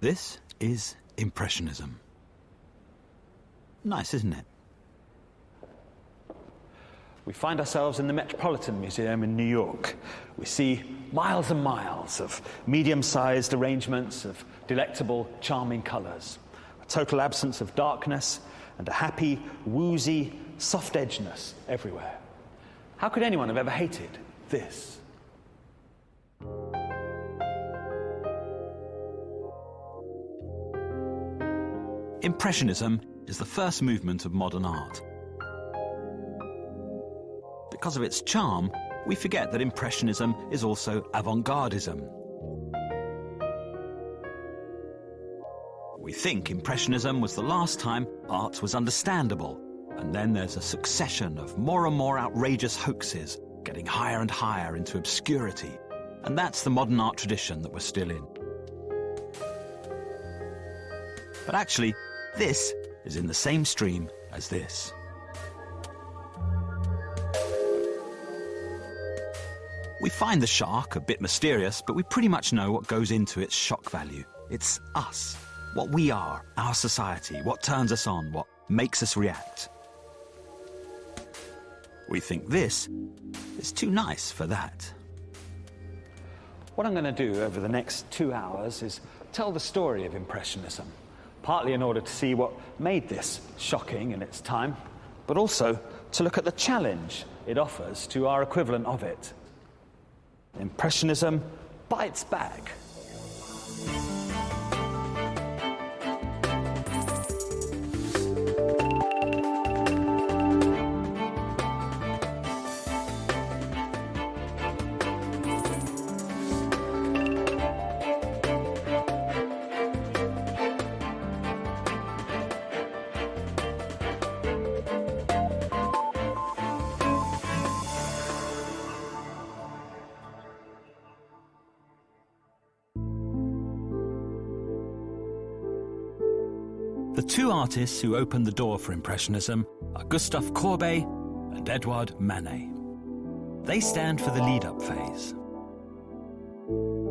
This is Impressionism. Nice, isn't it? We find ourselves in the Metropolitan Museum in New York. We see miles and miles of medium-sized arrangements of delectable, charming colours, a total absence of darkness, and a happy, woozy, soft edgeness everywhere. How could anyone have ever hated this? Impressionism is the first movement of modern art. Because of its charm, we forget that Impressionism is also avant-gardism. We think Impressionism was the last time art was understandable, and then there's a succession of more and more outrageous hoaxes, getting higher and higher into obscurity. And that's the modern art tradition that we're still in. But actually, this is in the same stream as this. We find the shark a bit mysterious, but we pretty much know what goes into its shock value. It's us, what we are, our society, what turns us on, what makes us react. We think this is too nice for that. What I'm going to do over the next 2 hours is tell the story of Impressionism, partly in order to see what made this shocking in its time, but also to look at the challenge it offers to our equivalent of it. Impressionism bites back. The two artists who opened the door for Impressionism are Gustave Courbet and Edouard Manet. They stand for the lead-up phase.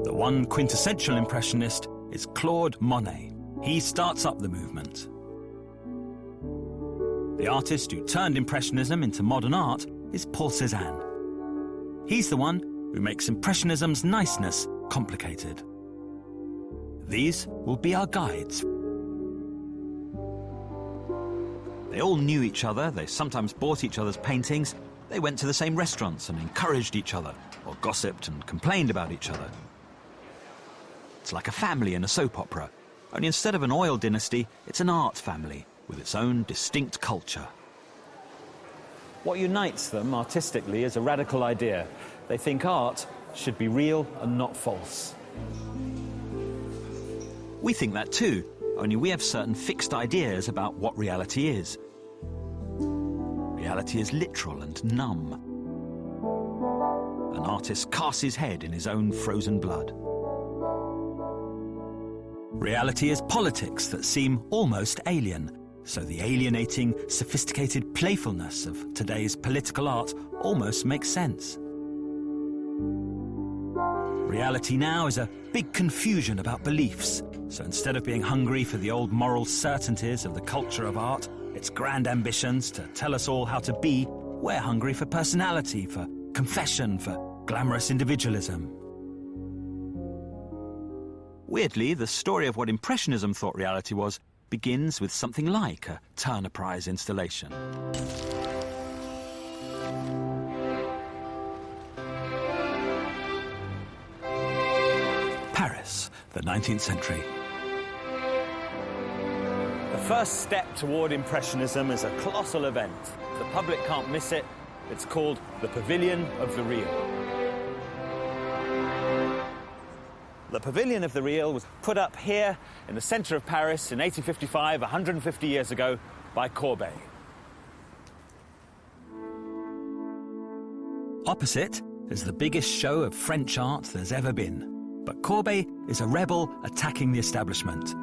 The one quintessential Impressionist is Claude Monet. He starts up the movement. The artist who turned Impressionism into modern art is Paul Cézanne. He's the one who makes Impressionism's niceness complicated. These will be our guides. They all knew each other, they sometimes bought each other's paintings, they went to the same restaurants and encouraged each other, or gossiped and complained about each other. It's like a family in a soap opera, only instead of an oil dynasty, it's an art family with its own distinct culture. What unites them artistically is a radical idea. They think art should be real and not false. We think that too, only we have certain fixed ideas about what reality is. Reality is literal and numb. An artist casts his head in his own frozen blood. Reality is politics that seem almost alien, so the alienating, sophisticated playfulness of today's political art almost makes sense. Reality now is a big confusion about beliefs, so instead of being hungry for the old moral certainties of the culture of art, its grand ambitions to tell us all how to be, we're hungry for personality, for confession, for glamorous individualism. Weirdly, the story of what Impressionism thought reality was begins with something like a Turner Prize installation. Paris, the 19th century. The first step toward Impressionism is a colossal event. The public can't miss it. It's called the Pavilion of the Real. The Pavilion of the Real was put up here in the centre of Paris in 1855, 150 years ago, by Courbet. Opposite is the biggest show of French art there's ever been. But Courbet is a rebel attacking the establishment.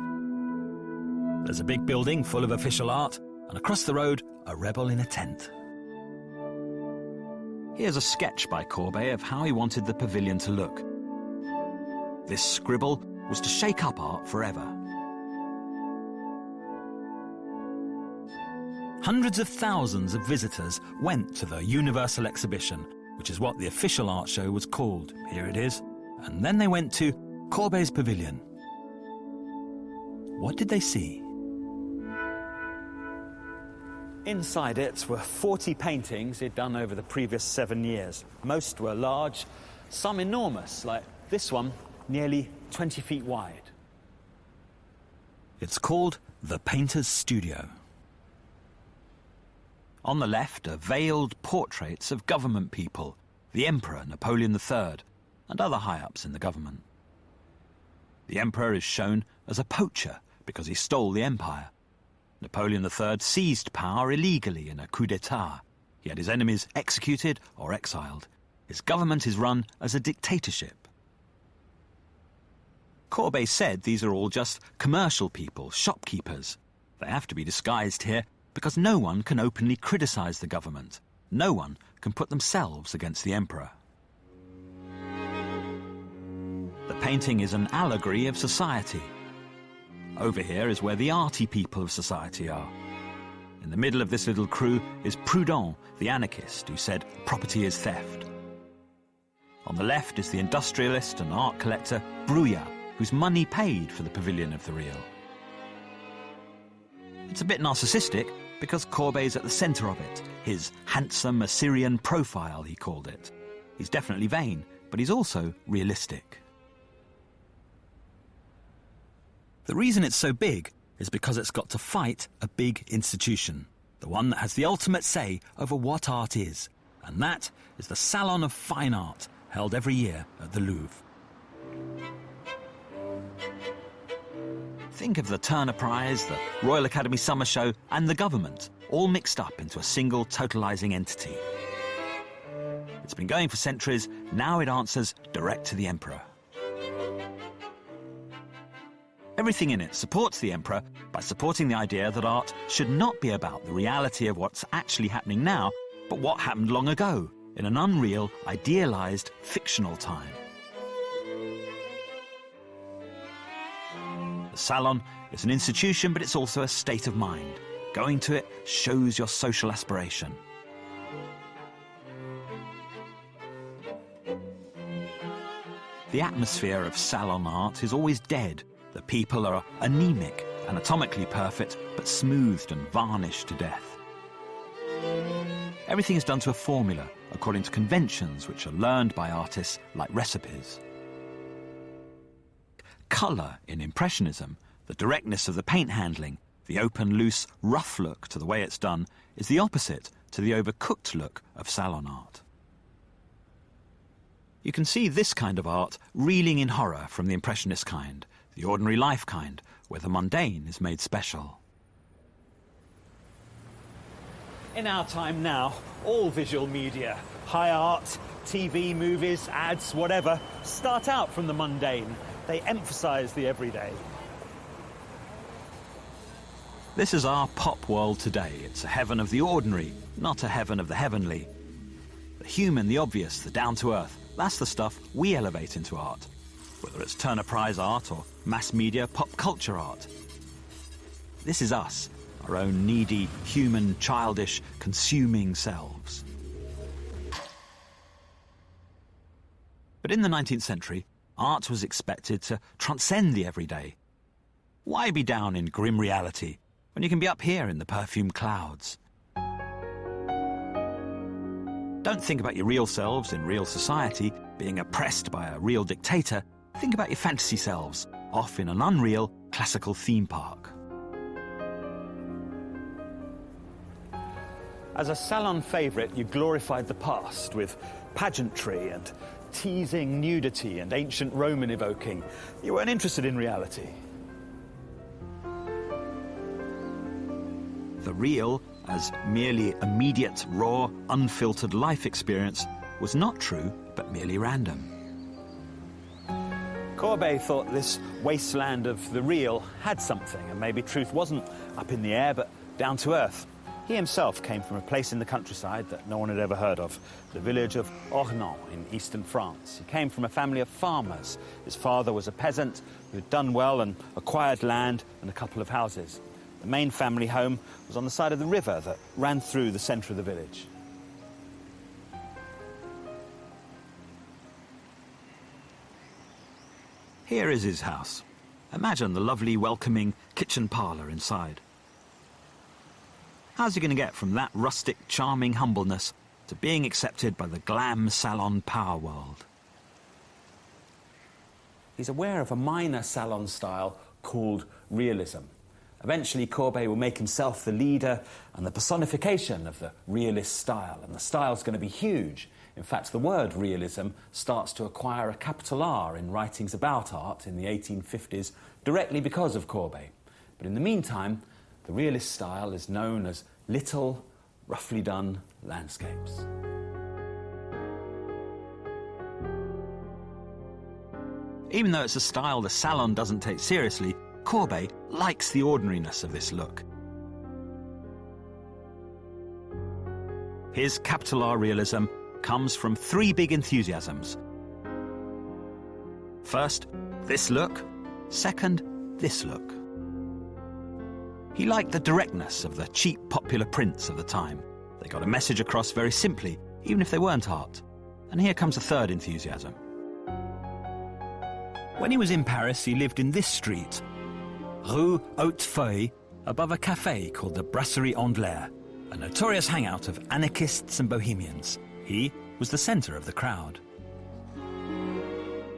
There's a big building full of official art, and across the road, a rebel in a tent. Here's a sketch by Courbet of how he wanted the pavilion to look. This scribble was to shake up art forever. Hundreds of thousands of visitors went to the Universal Exhibition, which is what the official art show was called. Here it is. And then they went to Courbet's Pavilion. What did they see? Inside it were 40 paintings he'd done over the previous 7 years. Most were large, some enormous, like this one, nearly 20 feet wide. It's called The Painter's Studio. On the left are veiled portraits of government people, the Emperor Napoleon III, and other high-ups in the government. The Emperor is shown as a poacher because he stole the empire. Napoleon III seized power illegally in a coup d'etat. He had his enemies executed or exiled. His government is run as a dictatorship. Courbet said these are all just commercial people, shopkeepers. They have to be disguised here because no one can openly criticize the government. No one can put themselves against the emperor. The painting is an allegory of society. Over here is where the arty people of society are. In the middle of this little crew is Proudhon, the anarchist, who said property is theft. On the left is the industrialist and art collector Bruyas, whose money paid for the pavilion of the real. It's a bit narcissistic because Courbet's at the centre of it, his handsome Assyrian profile, he called it. He's definitely vain, but he's also realistic. The reason it's so big is because it's got to fight a big institution, the one that has the ultimate say over what art is, and that is the Salon of Fine Art, held every year at the Louvre. Think of the Turner Prize, the Royal Academy Summer Show, and the government, all mixed up into a single totalising entity. It's been going for centuries, now it answers direct to the emperor. Everything in it supports the emperor by supporting the idea that art should not be about the reality of what's actually happening now, but what happened long ago, in an unreal, idealised, fictional time. The Salon is an institution, but it's also a state of mind. Going to it shows your social aspiration. The atmosphere of salon art is always dead. The people are anemic, anatomically perfect, but smoothed and varnished to death. Everything is done to a formula, according to conventions which are learned by artists like recipes. Colour in Impressionism, the directness of the paint handling, the open, loose, rough look to the way it's done, is the opposite to the overcooked look of salon art. You can see this kind of art reeling in horror from the Impressionist kind, the ordinary life kind, where the mundane is made special. In our time now, all visual media, high art, TV, movies, ads, whatever, start out from the mundane. They emphasise the everyday. This is our pop world today. It's a heaven of the ordinary, not a heaven of the heavenly. The human, the obvious, the down-to-earth, that's the stuff we elevate into art. Whether it's Turner Prize art or mass media pop culture art. This is us, our own needy, human, childish, consuming selves. But in the 19th century, art was expected to transcend the everyday. Why be down in grim reality when you can be up here in the perfumed clouds? Don't think about your real selves in real society being oppressed by a real dictator. Think about your fantasy selves, off in an unreal classical theme park. As a salon favourite, you glorified the past with pageantry and teasing nudity and ancient Roman evoking. You weren't interested in reality. The real, as merely immediate, raw, unfiltered life experience, was not true, but merely random. Courbet thought this wasteland of the real had something, and maybe truth wasn't up in the air, but down to earth. He himself came from a place in the countryside that no one had ever heard of, the village of Ornans in eastern France. He came from a family of farmers. His father was a peasant who'd done well and acquired land and a couple of houses. The main family home was on the side of the river that ran through the centre of the village. Here is his house. Imagine the lovely, welcoming kitchen parlour inside. How's he going to get from that rustic, charming humbleness to being accepted by the glam salon power world? He's aware of a minor salon style called realism. Eventually, Courbet will make himself the leader and the personification of the realist style, and the style's going to be huge. In fact, the word realism starts to acquire a capital R in writings about art in the 1850s, directly because of Courbet. But in the meantime, the realist style is known as little, roughly done landscapes. Even though it's a style the salon doesn't take seriously, Courbet likes the ordinariness of this look. His capital R realism comes from three big enthusiasms. First, this look. Second, this look. He liked the directness of the cheap popular prints of the time. They got a message across very simply, even if they weren't art. And here comes a third enthusiasm. When he was in Paris, he lived in this street, Rue Hautefeuille, above a café called the Brasserie Anglais, a notorious hangout of anarchists and bohemians. He was the centre of the crowd.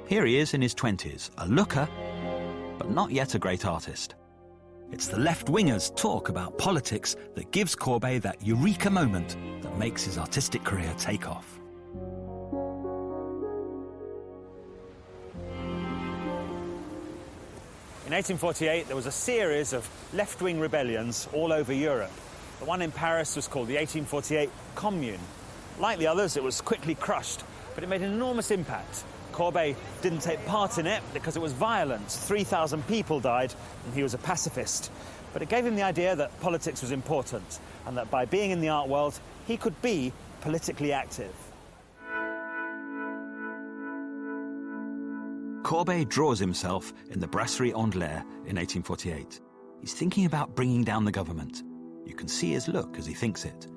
Here he is in his 20s, a looker, but not yet a great artist. It's the left-wingers' talk about politics that gives Courbet that eureka moment that makes his artistic career take off. In 1848, there was a series of left-wing rebellions all over Europe. The one in Paris was called the 1848 Commune. Like the others, it was quickly crushed, but it made an enormous impact. Courbet didn't take part in it because it was violent. 3,000 people died, and he was a pacifist. But it gave him the idea that politics was important, and that by being in the art world, he could be politically active. Courbet draws himself in the Brasserie Anglais in 1848. He's thinking about bringing down the government. You can see his look as he thinks it.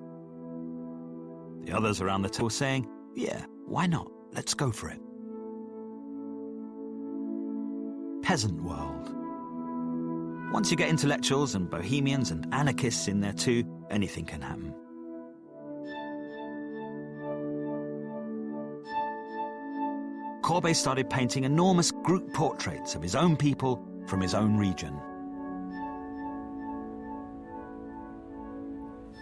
The others around the table saying, yeah, why not? Let's go for it. Peasant world. Once you get intellectuals and bohemians and anarchists in there too, anything can happen. Courbet started painting enormous group portraits of his own people from his own region.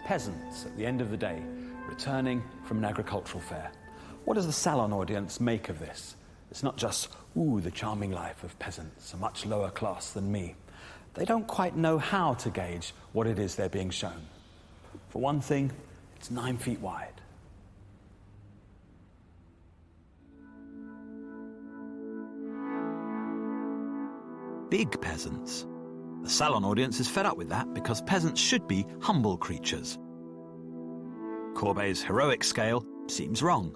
Peasants, at the end of the day, returning from an agricultural fair. What does the salon audience make of this? It's not just, ooh, the charming life of peasants, a much lower class than me. They don't quite know how to gauge what it is they're being shown. For one thing, it's 9 feet wide. Big peasants. The salon audience is fed up with that because peasants should be humble creatures. Courbet's heroic scale seems wrong.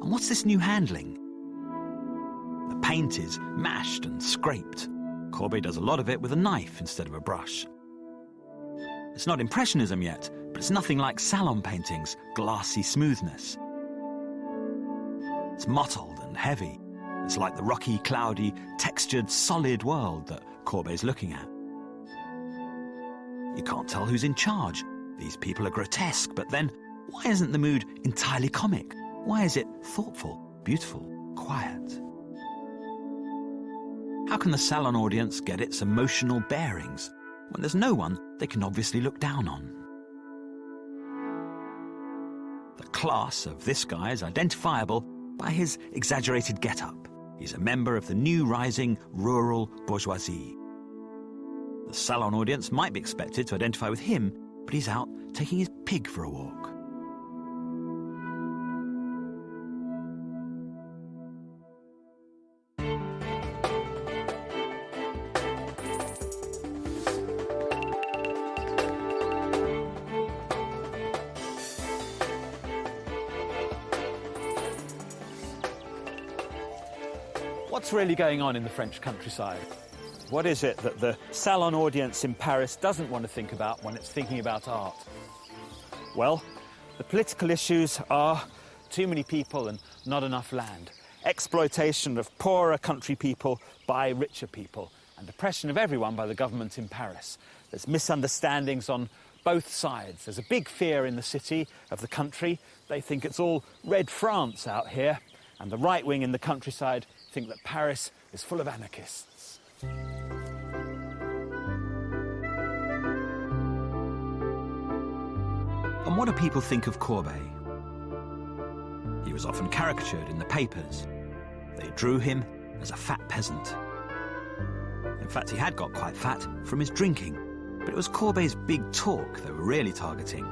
And what's this new handling? The paint is mashed and scraped. Courbet does a lot of it with a knife instead of a brush. It's not Impressionism yet, but it's nothing like salon painting's glassy smoothness. It's mottled and heavy. It's like the rocky, cloudy, textured, solid world that Courbet's looking at. You can't tell who's in charge. These people are grotesque, but then why isn't the mood entirely comic? Why is it thoughtful, beautiful, quiet? How can the salon audience get its emotional bearings when there's no one they can obviously look down on? The class of this guy is identifiable by his exaggerated get-up. He's a member of the new rising rural bourgeoisie. The salon audience might be expected to identify with him, but he's out taking his pig for a walk. What's really going on in the French countryside? What is it that the salon audience in Paris doesn't want to think about when it's thinking about art? Well, the political issues are too many people and not enough land, exploitation of poorer country people by richer people, and oppression of everyone by the government in Paris. There's misunderstandings on both sides. There's a big fear in the city of the country. They think it's all Red France out here, and the right wing in the countryside think that Paris is full of anarchists. And what do people think of Courbet? He was often caricatured in the papers. They drew him as a fat peasant. In fact, he had got quite fat from his drinking, but it was Courbet's big talk they were really targeting.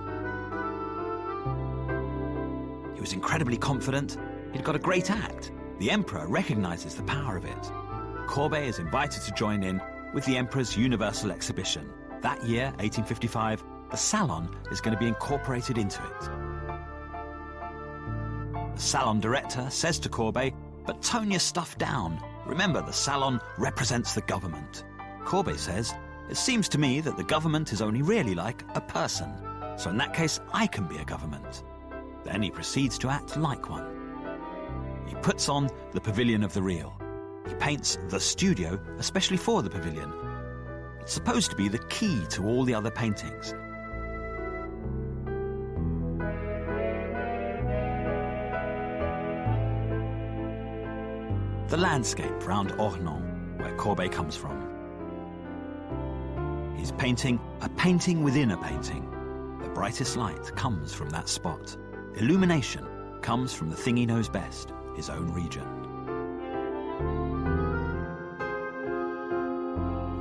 He was incredibly confident. He'd got a great act. The emperor recognises the power of it. Courbet is invited to join in with the emperor's Universal Exhibition. That year, 1855, the salon is going to be incorporated into it. The salon director says to Courbet, "But tone your stuff down. Remember, the salon represents the government." Courbet says, "It seems to me that the government is only really like a person. So in that case, I can be a government." Then he proceeds to act like one. He puts on the Pavilion of the Real. He paints the studio, especially for the pavilion. It's supposed to be the key to all the other paintings. The landscape round Ornans, where Courbet comes from. He's painting a painting within a painting. The brightest light comes from that spot. Illumination comes from the thing he knows best, his own region.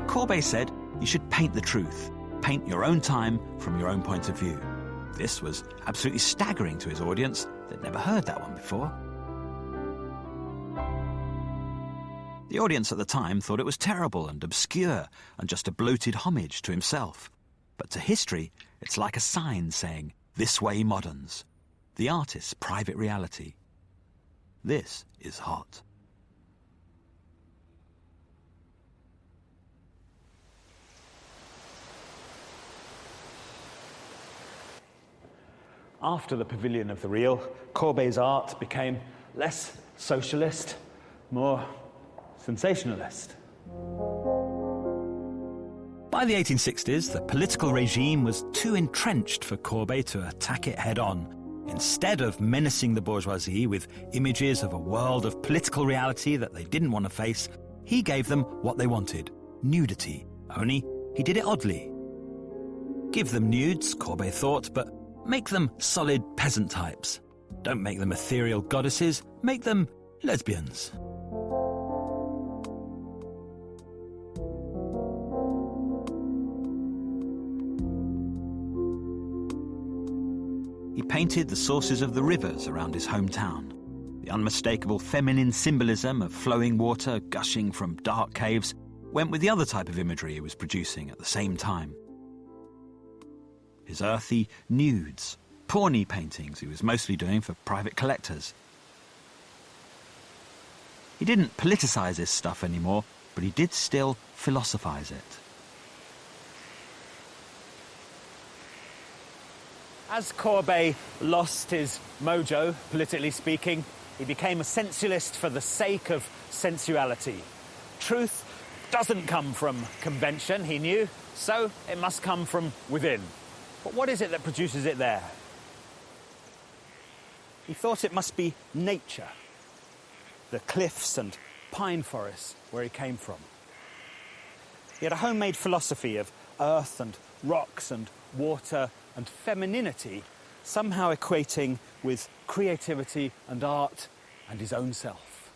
Courbet said you should paint the truth, paint your own time from your own point of view. This was absolutely staggering to his audience. They'd never heard that one before. The audience at the time thought it was terrible and obscure and just a bloated homage to himself. But to history, it's like a sign saying, "This way moderns." The artist's private reality. This is hot. After the Pavilion of the Real, Courbet's art became less socialist, more sensationalist. By the 1860s, the political regime was too entrenched for Courbet to attack it head-on. Instead of menacing the bourgeoisie with images of a world of political reality that they didn't want to face, he gave them what they wanted, nudity. Only he did it oddly. Give them nudes, Courbet thought, but make them solid peasant types. Don't make them ethereal goddesses, make them lesbians. He painted the sources of the rivers around his hometown. The unmistakable feminine symbolism of flowing water gushing from dark caves went with the other type of imagery he was producing at the same time. His earthy nudes, porny paintings he was mostly doing for private collectors. He didn't politicize his stuff anymore, but he did still philosophize it. As Courbet lost his mojo, politically speaking, he became a sensualist for the sake of sensuality. Truth doesn't come from convention, he knew, so it must come from within. But what is it that produces it there? He thought it must be nature, the cliffs and pine forests where he came from. He had a homemade philosophy of earth and rocks and water and femininity, somehow equating with creativity and art and his own self.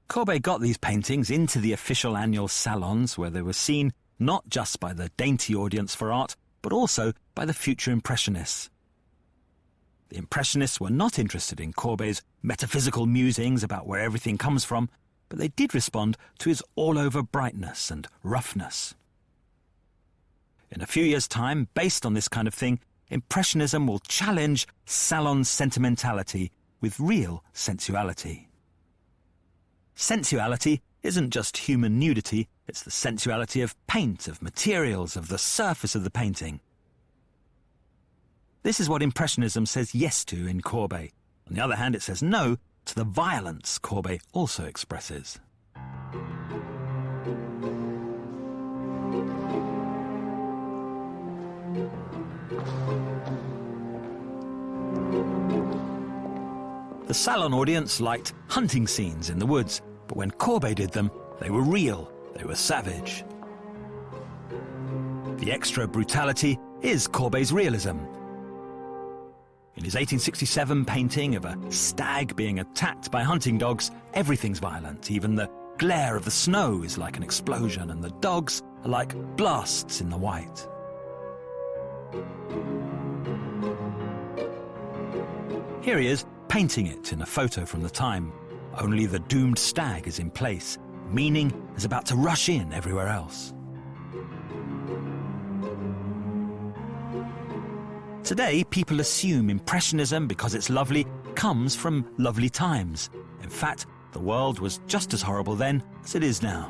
Courbet got these paintings into the official annual salons where they were seen not just by the dainty audience for art, but also by the future Impressionists. The Impressionists were not interested in Courbet's metaphysical musings about where everything comes from, but they did respond to his all-over brightness and roughness. In a few years' time, based on this kind of thing, Impressionism will challenge salon sentimentality with real sensuality. Sensuality isn't just human nudity, it's the sensuality of paint, of materials, of the surface of the painting. This is what Impressionism says yes to in Courbet. On the other hand, it says no to the violence Courbet also expresses. The Salon audience liked hunting scenes in the woods, but when Courbet did them, they were real, they were savage. The extra brutality is Courbet's realism. In his 1867 painting of a stag being attacked by hunting dogs, everything's violent. Even the glare of the snow is like an explosion, and the dogs are like blasts in the white. Here he is, painting it in a photo from the time. Only the doomed stag is in place. Meaning is about to rush in everywhere else. Today, people assume Impressionism, because it's lovely, comes from lovely times. In fact, the world was just as horrible then as it is now.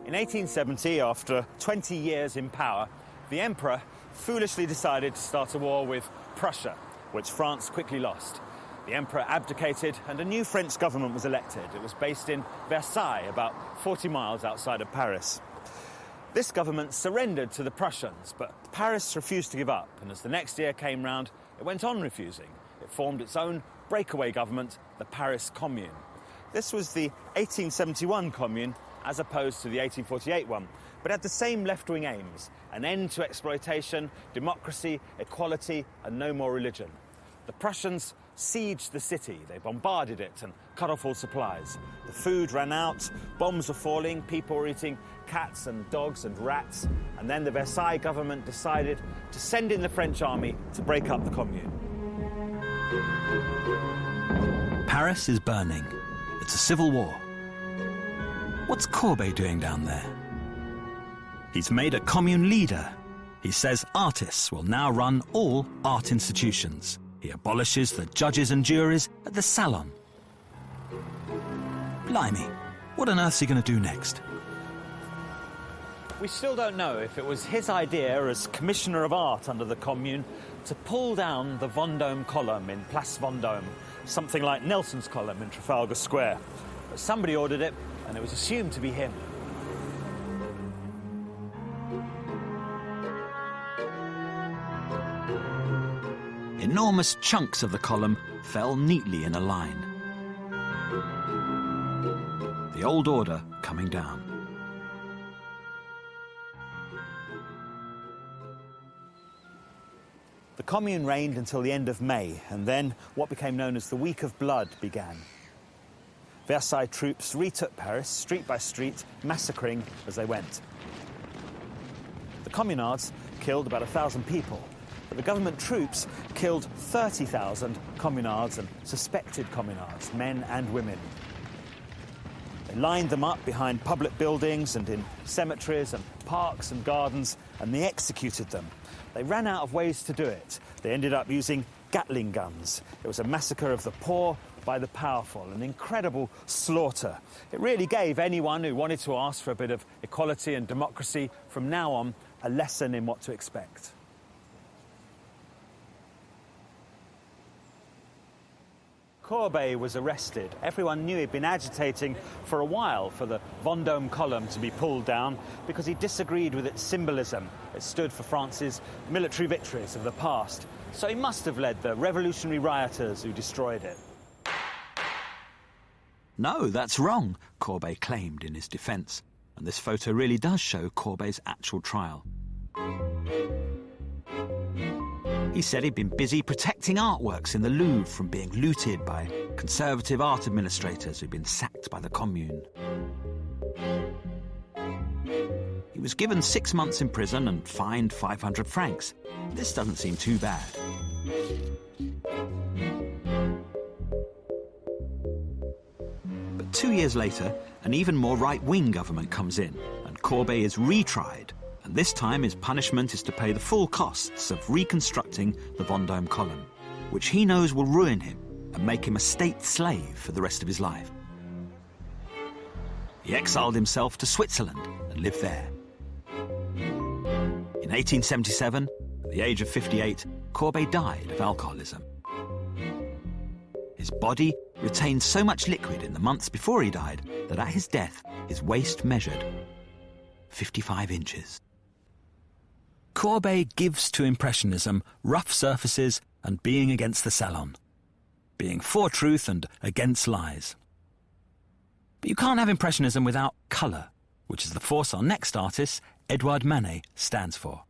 In 1870, after 20 years in power, the emperor foolishly decided to start a war with Prussia, which France quickly lost. The emperor abdicated and a new French government was elected. It was based in Versailles, about 40 miles outside of Paris. This government surrendered to the Prussians, but Paris refused to give up, and as the next year came round, it went on refusing. It formed its own breakaway government, the Paris Commune. This was the 1871 Commune, as opposed to the 1848 one, but had the same left-wing aims: an end to exploitation, democracy, equality, and no more religion. The Prussians sieged the city, they bombarded it and cut off all supplies. The food ran out, bombs were falling, people were eating cats and dogs and rats, and then the Versailles government decided to send in the French army to break up the Commune. Paris is burning. It's a civil war. What's Courbet doing down there? He's made a commune leader. He says artists will now run all art institutions. He abolishes the judges and juries at the Salon. Blimey, what on earth's he going to do next? We still don't know if it was his idea as Commissioner of Art under the Commune to pull down the Vendôme column in Place Vendôme, something like Nelson's column in Trafalgar Square. But somebody ordered it, and it was assumed to be him. Enormous chunks of the column fell neatly in a line. The old order coming down. The Commune reigned until the end of May, and then what became known as the Week of Blood began. Versailles troops retook Paris, street by street, massacring as they went. The communards killed about 1,000 people, but the government troops killed 30,000 communards and suspected communards, men and women. They lined them up behind public buildings and in cemeteries and parks and gardens, and they executed them. They ran out of ways to do it. They ended up using Gatling guns. It was a massacre of the poor by the powerful, an incredible slaughter. It really gave anyone who wanted to ask for a bit of equality and democracy from now on a lesson in what to expect. Courbet was arrested. Everyone knew he'd been agitating for a while for the Vendôme column to be pulled down because he disagreed with its symbolism. It stood for France's military victories of the past. So he must have led the revolutionary rioters who destroyed it. No, that's wrong, Courbet claimed in his defence. And this photo really does show Courbet's actual trial. He said he'd been busy protecting artworks in the Louvre from being looted by conservative art administrators who'd been sacked by the Commune. He was given 6 months in prison and fined 500 francs. This doesn't seem too bad. But 2 years later, an even more right-wing government comes in, and Courbet is retried And this time his punishment is to pay the full costs of reconstructing the Vendôme column, which he knows will ruin him and make him a state slave for the rest of his life. He exiled himself to Switzerland and lived there. In 1877, at the age of 58, Courbet died of alcoholism. His body retained so much liquid in the months before he died that at his death, his waist measured 55 inches. Courbet gives to Impressionism rough surfaces and being against the salon, being for truth and against lies. But you can't have Impressionism without colour, which is the force our next artist, Edouard Manet, stands for.